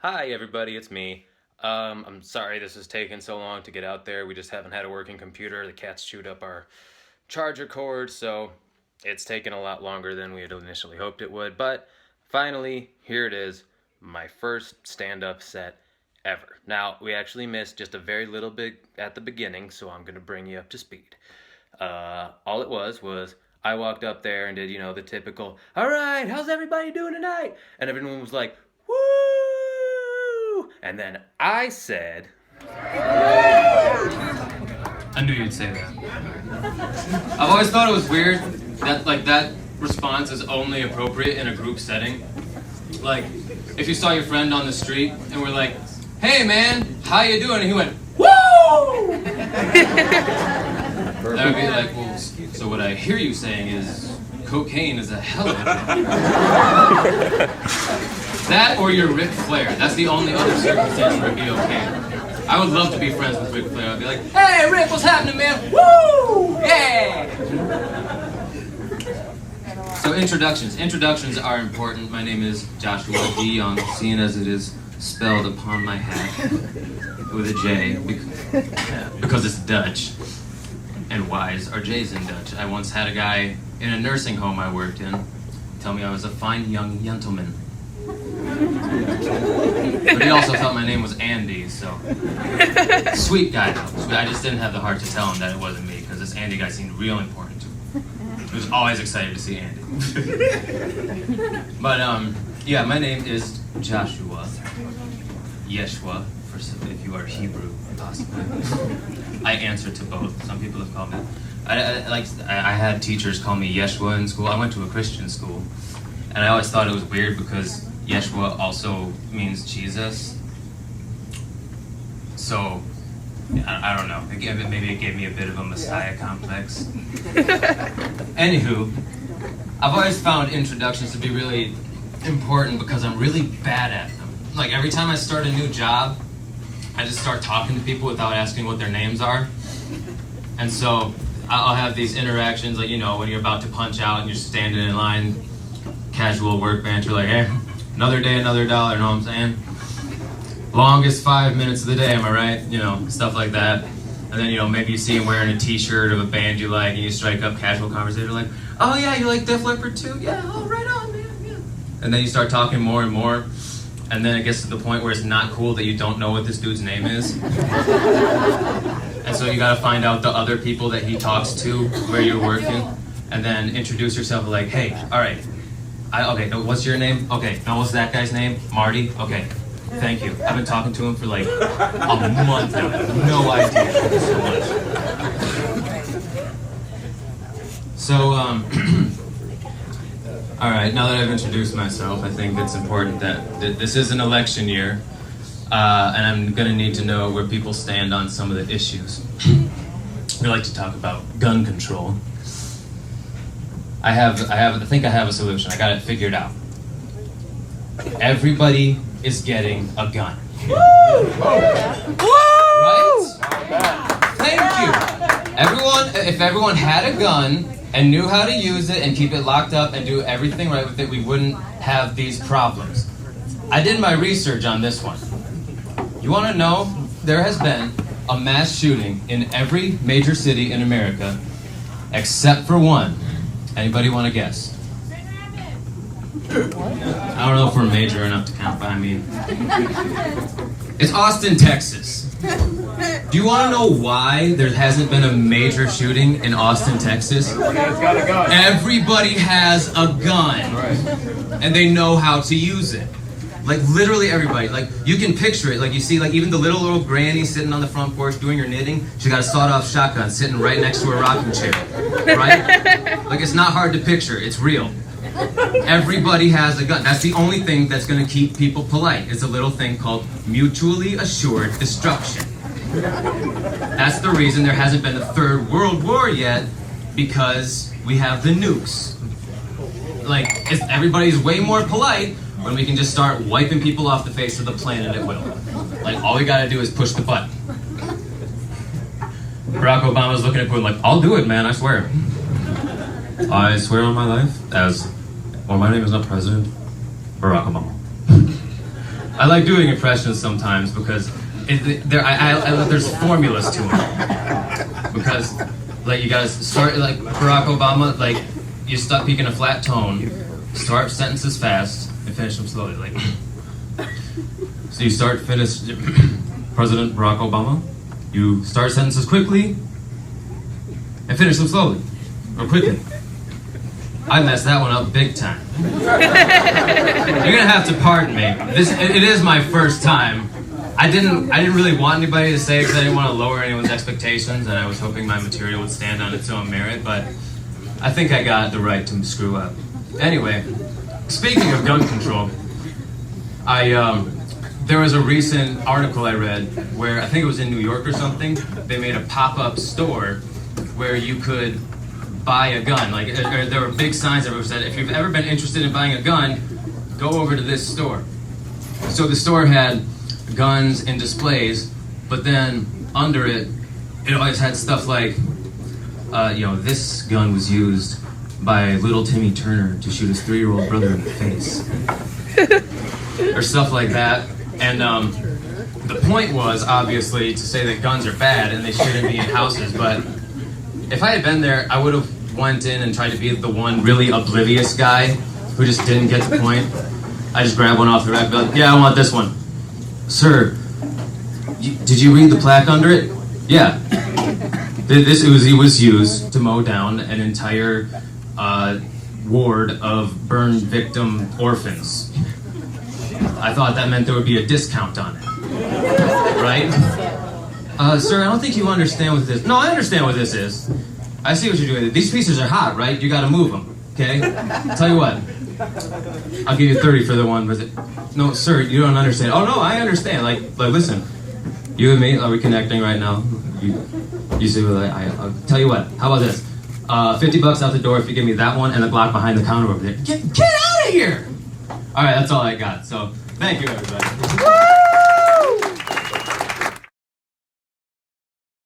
Hi, everybody, it's me. I'm sorry this is taking so long to get out there. We just haven't had a working computer. The cats chewed up our charger cord, so it's taken a lot longer than we had initially hoped it would. But finally, here it is, my first stand up set ever. Now, we actually missed just a very little bit at the beginning, so I'm going to bring you up to speed. All it was I walked up there and did, the typical, all right, how's everybody doing tonight? And everyone was like, woo! And then I said, I knew you'd say that. I've always thought it was weird that that response is only appropriate in a group setting. Like, if you saw your friend on the street and were like, "Hey man, how you doing?" and he went, "Woo!" That would be like, well, so what I hear you saying is cocaine is a hell of a drug. That or you're Ric Flair. That's the only other circumstance where it'd be okay. I would love to be friends with Ric Flair. I'd be like, "Hey Rick, what's happening, man? Woo! Yeah!" So introductions. Introductions are important. My name is Joshua D. Young, seeing as it is spelled upon my hat with a J, because it's Dutch. And Y's are J's in Dutch. I once had a guy in a nursing home I worked in tell me I was a fine young gentleman. But he also thought my name was Andy, so... Sweet guy, though. I just didn't have the heart to tell him that it wasn't me, because this Andy guy seemed real important to him. He was always excited to see Andy. But, yeah, my name is Joshua. Yeshua, if you are Hebrew, possibly. I answer to both. Some people have called me... I had teachers call me Yeshua in school. I went to a Christian school. And I always thought it was weird because Yeshua also means Jesus. So, I don't know. Maybe it gave me a bit of a messiah complex. Anywho, I've always found introductions to be really important because I'm really bad at them. Like, every time I start a new job, I just start talking to people without asking what their names are. And so, I'll have these interactions, like, when you're about to punch out and you're standing in line, casual work banter, like, "Hey, another day, another dollar," you know what I'm saying? Longest 5 minutes of the day, am I right? Stuff like that. And then, maybe you see him wearing a t-shirt of a band you like, and you strike up casual conversation, like, "Oh yeah, you like Def Leppard too? Yeah, oh, right on, man, yeah." And then you start talking more and more, and then it gets to the point where it's not cool that you don't know what this dude's name is. And so you gotta find out the other people that he talks to where you're working, and then introduce yourself like, "Hey, all right. Okay, no, what's your name? Okay, no, what's that guy's name? Marty? Okay, thank you. I've been talking to him for like a month now. I have no idea. Thank you so much." So, all right, now that I've introduced myself, I think it's important that this is an election year, and I'm gonna need to know where people stand on some of the issues. We like to talk about gun control. I think I have a solution. I got it figured out. Everybody is getting a gun. Right? Thank you. If everyone had a gun and knew how to use it and keep it locked up and do everything right with it, we wouldn't have these problems. I did my research on this one. You want to know? There has been a mass shooting in every major city in America except for one. Anybody want to guess? I don't know if we're major enough to count, but I mean... It's Austin, Texas. Do you want to know why there hasn't been a major shooting in Austin, Texas? Everybody has a gun. And they know how to use it. Like, literally everybody. Like, you can picture it. Like, you see, like, even the little granny sitting on the front porch doing her knitting, she got a sawed-off shotgun sitting right next to her rocking chair. Right? Like, it's not hard to picture. It's real. Everybody has a gun. That's the only thing that's going to keep people polite. It's a little thing called mutually assured destruction. That's the reason there hasn't been a third world war yet, because we have the nukes. Like, everybody's way more polite when we can just start wiping people off the face of the planet at will. Like, all we gotta do is push the button. Barack Obama's looking at Putin like, "I'll do it, man, I swear." I swear on my life, my name is not President Barack Obama. I like doing impressions sometimes because there's formulas to them. Because, like, you gotta start, like, Barack Obama, like, you stop speaking a flat tone, start sentences fast, and finish them slowly, like. So you finish, President Barack Obama, you start sentences quickly, and finish them slowly, or quickly. I messed that one up big time. You're gonna have to pardon me. It is my first time. I didn't really want anybody to say it because I didn't want to lower anyone's expectations, and I was hoping my material would stand on its own merit, but I think I got the right to screw up. Anyway, speaking of gun control, there was a recent article I read where, I think it was in New York or something, they made a pop-up store where you could buy a gun. Like, there were big signs that said, if you've ever been interested in buying a gun, go over to this store. So the store had guns and displays, but then under it, it always had stuff like, this gun was used by little Timmy Turner to shoot his 3-year-old brother in the face. Or stuff like that. And the point was, obviously, to say that guns are bad and they shouldn't be in houses, but if I had been there, I would have went in and tried to be the one really oblivious guy who just didn't get the point. I just grabbed one off the rack and be like, yeah, I want this one. Sir, did you read the plaque under it? Yeah. This Uzi was used to mow down an entire ward of burn victim orphans. I thought that meant there would be a discount on it. Right? Sir, I don't think you understand what this is. No, I understand what this is. I see what you're doing. These pieces are hot, right? You gotta move them, okay? Tell you what. I'll give you 30 for the one with it. No, sir, you don't understand. Oh, no, I understand. Like, listen. You and me, are we connecting right now? You see what I'll tell you what. How about this? $50 out the door if you give me that one and the Glock behind the counter over there. Get out of here! All right, that's all I got. So, thank you, everybody.